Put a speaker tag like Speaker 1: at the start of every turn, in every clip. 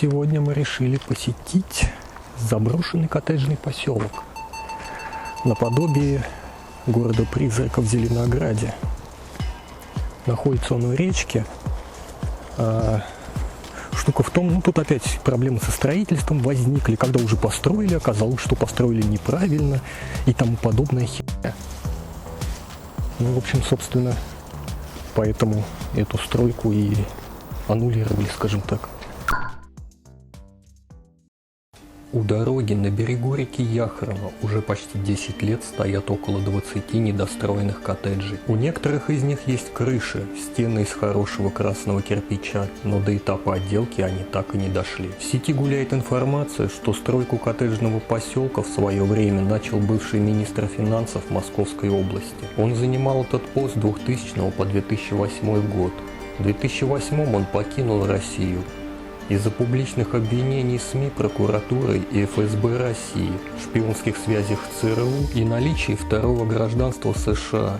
Speaker 1: Сегодня мы решили посетить заброшенный коттеджный поселок наподобие города-призрака в Зеленограде. Находится он у речки. Штука в том, тут опять проблемы со строительством возникли. Когда уже построили, оказалось, что построили неправильно и тому подобная херня. Ну, в общем, собственно, поэтому эту стройку и аннулировали, скажем так. У дороги на берегу реки Яхрома уже почти 10 лет стоят около 20 недостроенных коттеджей. У некоторых из них есть крыши, стены из хорошего красного кирпича, но до этапа отделки они так и не дошли. В сети гуляет информация, что стройку коттеджного поселка в свое время начал бывший министр финансов Московской области. Он занимал этот пост с 2000 по 2008 год. В 2008 он покинул Россию. Из-за публичных обвинений СМИ, прокуратурой и ФСБ России, шпионских связях с ЦРУ и наличии второго гражданства США.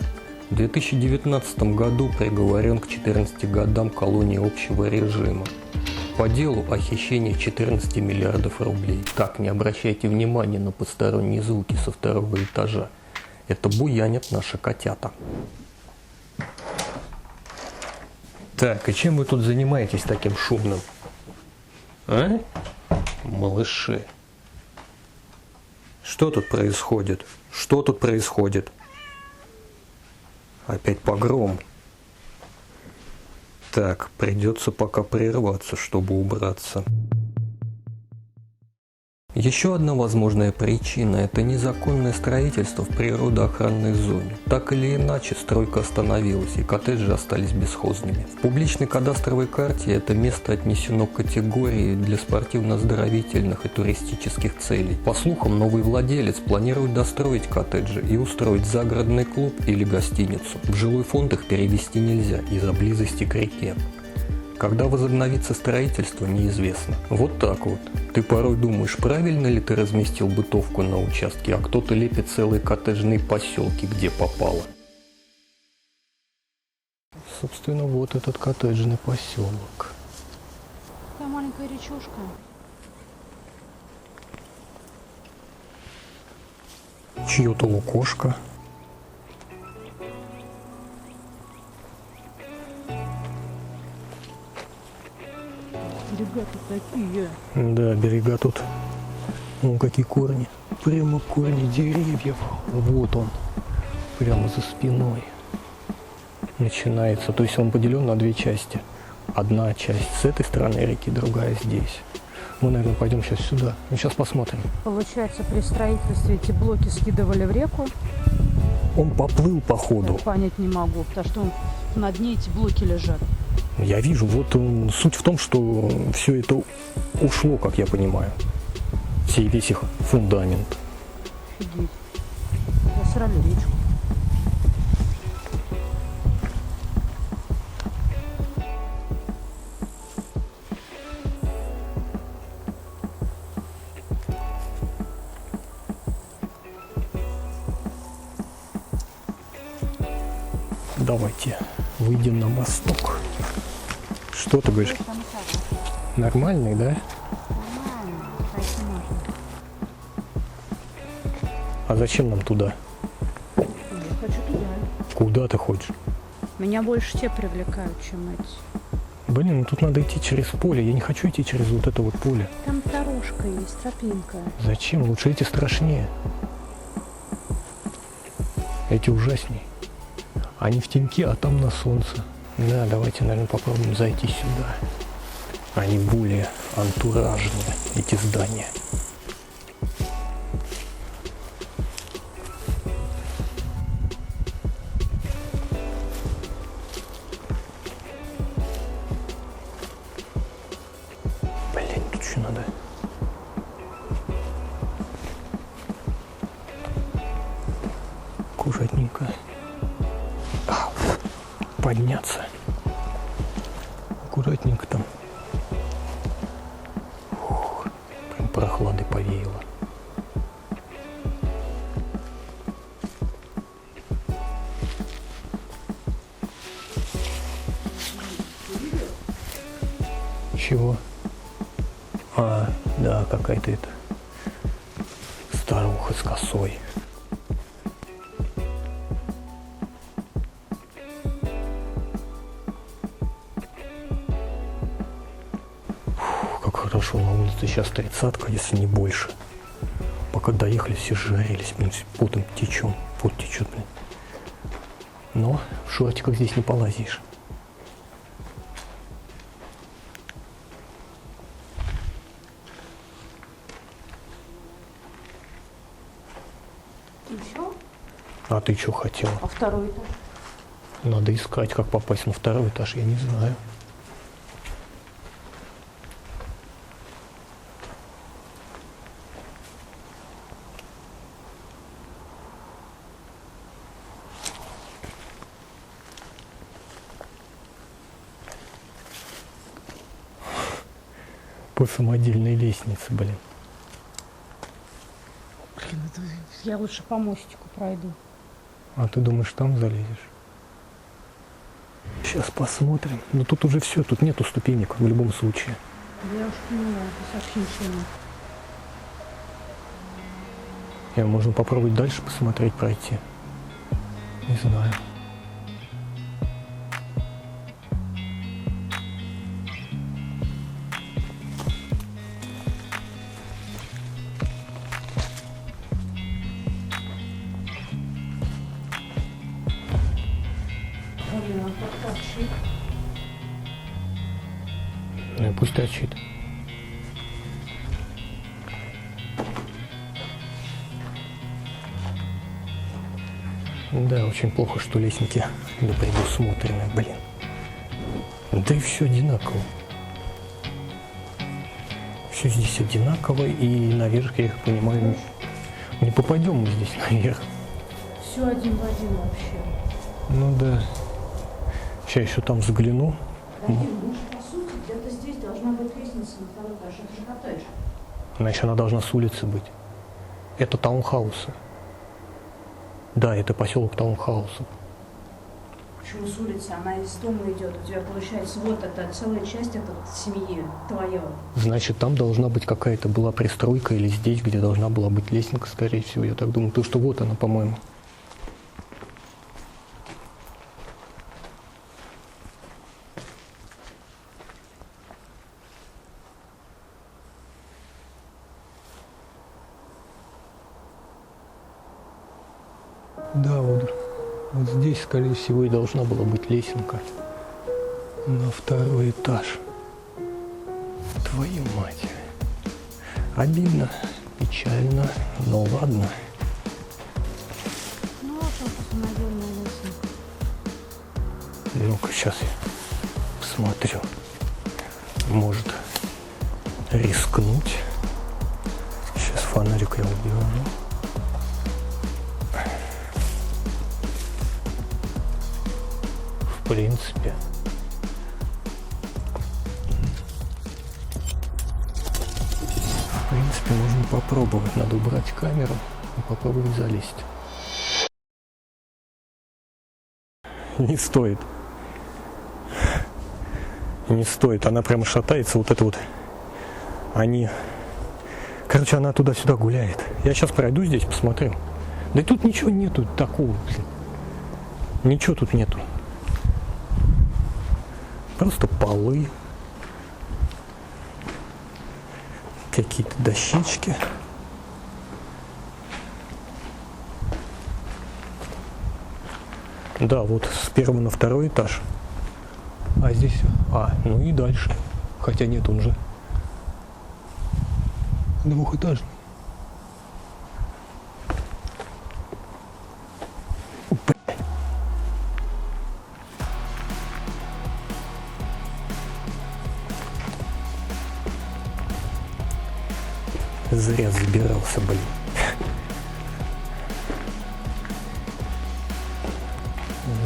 Speaker 1: В 2019 году приговорен к 14 годам колонии общего режима. По делу о хищении 14 миллиардов рублей. Так, не обращайте внимания на посторонние звуки со второго этажа. Это буянят наши котята. Так, и чем вы тут занимаетесь таким шумным? А? Малыши. Что тут происходит? Что тут происходит? Опять погром. Так, придется пока прерваться, чтобы убраться. Еще одна возможная причина – это незаконное строительство в природоохранной зоне. Так или иначе, стройка остановилась, и коттеджи остались бесхозными. В публичной кадастровой карте это место отнесено к категории для спортивно-оздоровительных и туристических целей. По слухам, новый владелец планирует достроить коттеджи и устроить загородный клуб или гостиницу. В жилой фонд их перевести нельзя из-за близости к реке. Когда возобновится строительство, неизвестно. Вот так вот. Ты порой думаешь, правильно ли ты разместил бытовку на участке, а кто-то лепит целые коттеджные поселки, где попало. Собственно, вот этот коттеджный поселок.
Speaker 2: Такая маленькая речушка.
Speaker 1: Чье-то лукошко.
Speaker 2: Берега тут такие.
Speaker 1: Да, берега тут. Ну, какие корни. Прямо корни деревьев. Вот он. Прямо за спиной. Начинается. То есть он поделен на две части. Одна часть с этой стороны реки, другая здесь. Мы, наверное, пойдем сейчас сюда. Ну, сейчас посмотрим.
Speaker 2: Получается, при строительстве эти блоки скидывали в реку.
Speaker 1: Он поплыл по ходу.
Speaker 2: Я понять не могу, потому что на дне эти блоки лежат.
Speaker 1: Я вижу, вот суть в том, что все это ушло, как я понимаю. Весь их фундамент.
Speaker 2: Офигеть. Засрали речку.
Speaker 1: Давайте выйдем на мосток. Что ты говоришь? Нормальный, да?
Speaker 2: Нормально, пройти можно.
Speaker 1: А зачем нам туда?
Speaker 2: Я хочу туда.
Speaker 1: Куда ты хочешь?
Speaker 2: Меня больше те привлекают, чем эти.
Speaker 1: Блин, ну тут надо идти через поле. Я не хочу идти через вот это вот поле.
Speaker 2: Там дорожка есть, тропинка.
Speaker 1: Зачем? Лучше эти страшнее. Эти ужаснее. Они в теньке, а там на солнце. Да, давайте, наверное, попробуем зайти сюда. Они более антуражные, эти здания. Блин, тут что надо? Аккуратненько. Подняться. Аккуратненько там. Фух, прям прохладой повеяло. Чего? Да, какая-то это старуха с косой. Фух, как хорошо на улице. Сейчас 30-ка, если не больше. Пока доехали, все жарились, блин, потом течем. Пот течет, блин. Но в шортиках здесь не полазишь.
Speaker 2: Еще?
Speaker 1: А ты что хотела?
Speaker 2: А второй этаж?
Speaker 1: Надо искать, как попасть на второй этаж, я не знаю. По самодельной лестнице, блин.
Speaker 2: Блин, я лучше по мостику пройду.
Speaker 1: А ты думаешь, там залезешь? Сейчас посмотрим. Но тут уже все, тут нету ступенек в любом случае.
Speaker 2: Я уж поняла, это совсем ничего.
Speaker 1: Можно попробовать дальше посмотреть, пройти. Не знаю.
Speaker 2: Блин, он так торчит.
Speaker 1: Ну и пусть торчит. Да, очень плохо, что лестники не предусмотрены, блин. Да и все одинаково. Все здесь одинаково, и наверх, я их понимаю, не попадем мы здесь наверх.
Speaker 2: Все один в один вообще.
Speaker 1: Ну да. Сейчас еще там загляну.
Speaker 2: Блин, ну по сути, где-то здесь должна быть лестница на второй этаж. Это же коттедж.
Speaker 1: Значит, она должна с улицы быть. Это таунхаусы. Да, это поселок таунхаусов.
Speaker 2: Почему с улицы? Она из дома идет. У тебя получается вот это целая часть этой семьи твоя.
Speaker 1: Значит, там должна быть какая-то была пристройка или здесь, где должна была быть лестница, скорее всего, я так думаю. Потому что вот она, по-моему. Да, вот здесь, скорее всего, и должна была быть лесенка на второй этаж. Твою мать. Обидно, печально, но ладно.
Speaker 2: Ну, вот это самодельная лестница.
Speaker 1: Ну-ка, сейчас я посмотрю. Может рискнуть. Сейчас фонарик я уберу. В принципе. В принципе, можно попробовать. Надо убрать камеру и попробовать залезть. Не стоит. Не стоит. Она прямо шатается. Вот это вот. Они... Короче, она туда-сюда гуляет. Я сейчас пройду здесь, посмотрю. Да и тут ничего нету такого, блин. Ничего тут нету. Просто полы. Какие-то дощечки. Да, вот с первого на второй этаж. А здесь... ну и дальше. Хотя нет, он же двухэтажный. Зря забирался, блин.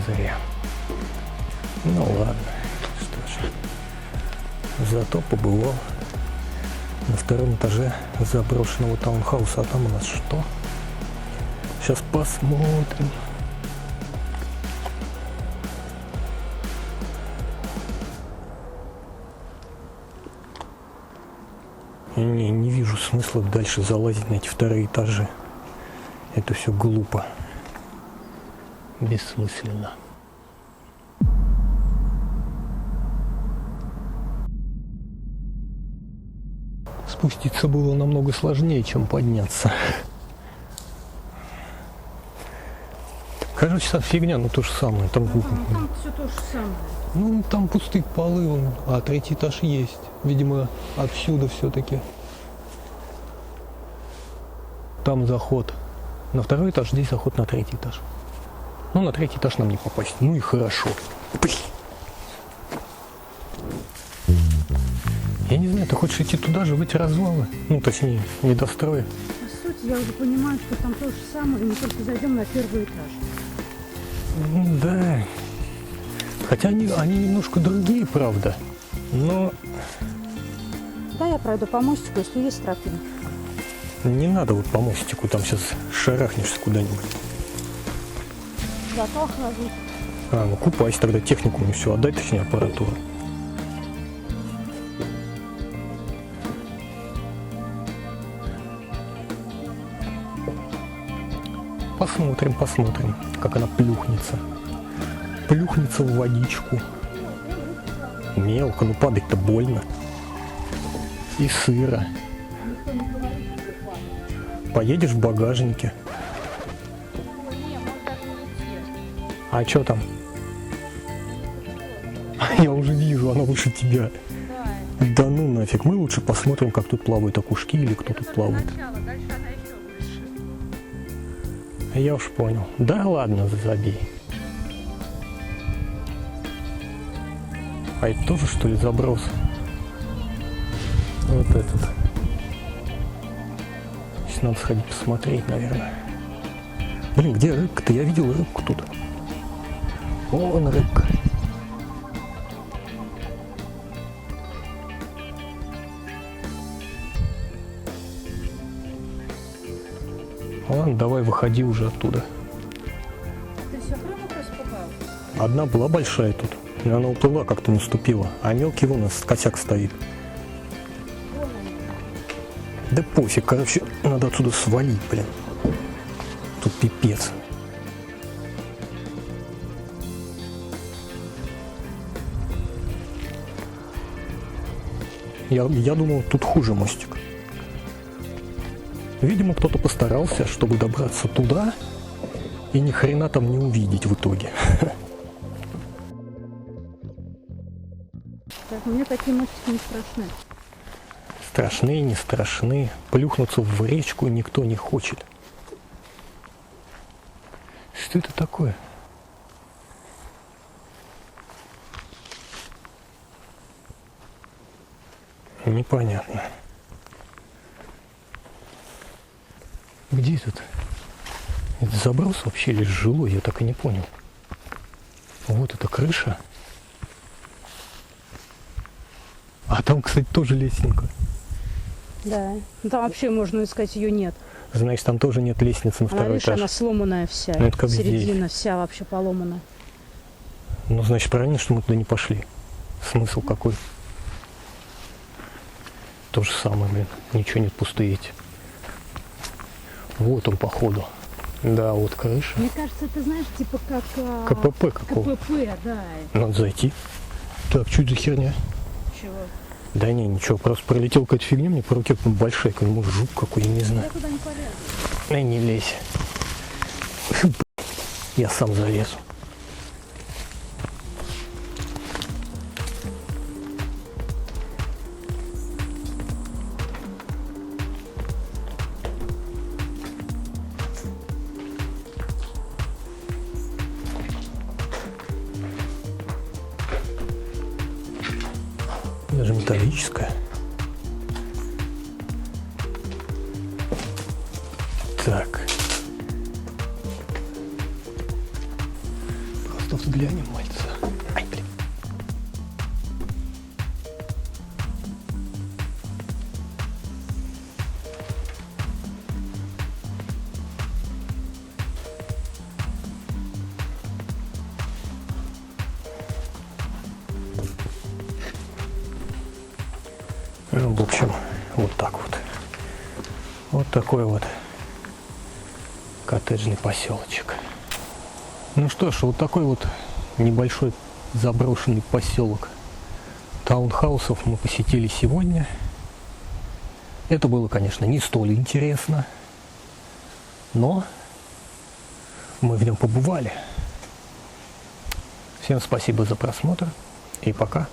Speaker 1: Зря. Ну ладно, что ж. Зато побывал на втором этаже заброшенного таунхауса. А там у нас что? Сейчас посмотрим. Не вижу смысла дальше залазить на эти вторые этажи. Это все глупо. Бессмысленно. Спуститься было намного сложнее, чем подняться. Короче, фигня, ну то же самое. Там
Speaker 2: все то же самое.
Speaker 1: ну, там пустые полы, а третий этаж есть. Видимо, отсюда все-таки. Там заход на второй этаж, здесь заход на третий этаж. Ну, на третий этаж нам не попасть. Ну и хорошо. Я не знаю, ты хочешь идти туда же, в эти развалы? Ну, точнее, недострои.
Speaker 2: По сути, я уже понимаю, что там то же самое, и мы только зайдем на первый этаж.
Speaker 1: Да. Хотя они немножко другие, правда. Но
Speaker 2: Да, я пройду по мостику, если есть тропинка.
Speaker 1: не надо вот по мостику, там сейчас шарахнешься куда-нибудь.
Speaker 2: Зато охладить.
Speaker 1: Ну купайся тогда, технику мне все отдай, точнее аппаратуру. Посмотрим, как она плюхнется. Плюхнется в водичку. Мелко, ну падать-то больно. И сыро. Поедешь в багажнике. А что там? Я уже вижу, она выше тебя. Да ну нафиг, мы лучше посмотрим, как тут плавают окушки или кто тут плавает. Я уж понял. Да ладно, забей. А это тоже, что ли, заброс? Вот этот. Сейчас надо сходить посмотреть, наверное. Блин, где рыбка-то? Я видел рыбку тут. Вон рыбка. Ладно, давай выходи уже оттуда.
Speaker 2: Ты все равно распугал?
Speaker 1: Одна была большая тут, и она уплыла, как-то наступила. А мелкий вон косяк стоит. Да пофиг, короче, надо отсюда свалить, блин. Тут пипец. Я думал, тут хуже мостик. Видимо, кто-то постарался, чтобы добраться туда и ни хрена там не увидеть в итоге.
Speaker 2: Так, мне такие мостики не страшны.
Speaker 1: Страшны, не страшны. Плюхнуться в речку никто не хочет. Что это такое? Непонятно. Где этот? Это заброс вообще или жилой? Я так и не понял. Вот эта крыша. А там, кстати, тоже лестница.
Speaker 2: Да. Ну, там вообще, можно сказать, ее нет.
Speaker 1: Значит, там тоже нет лестницы на
Speaker 2: Она,
Speaker 1: второй
Speaker 2: видишь,
Speaker 1: этаж.
Speaker 2: она сломанная вся.
Speaker 1: Ну, это как
Speaker 2: середина
Speaker 1: здесь.
Speaker 2: вся вообще поломана.
Speaker 1: Ну, значит, правильно, что мы туда не пошли. Смысл какой? То же самое, блин. Ничего нет, пустые эти. Вот он, походу. Да, вот крыша.
Speaker 2: Мне кажется, это, знаешь, типа как...
Speaker 1: КПП какого?
Speaker 2: КПП, да.
Speaker 1: Надо зайти. Так, что это за херня?
Speaker 2: Чего?
Speaker 1: Да не, ничего, просто пролетел какая-то фигня, мне по руке большая, как может жук какой, я не знаю.
Speaker 2: Я туда не полезу.
Speaker 1: Ай, не лезь. Я сам залезу. Даже металлическая. Так. Просто взглянем, мальца. Ай, блин. В общем, Вот так вот. Вот такой вот коттеджный поселочек. Ну что ж, вот такой вот небольшой заброшенный поселок таунхаусов мы посетили сегодня. Это было, конечно, не столь интересно, но мы в нем побывали. Всем спасибо за просмотр и пока.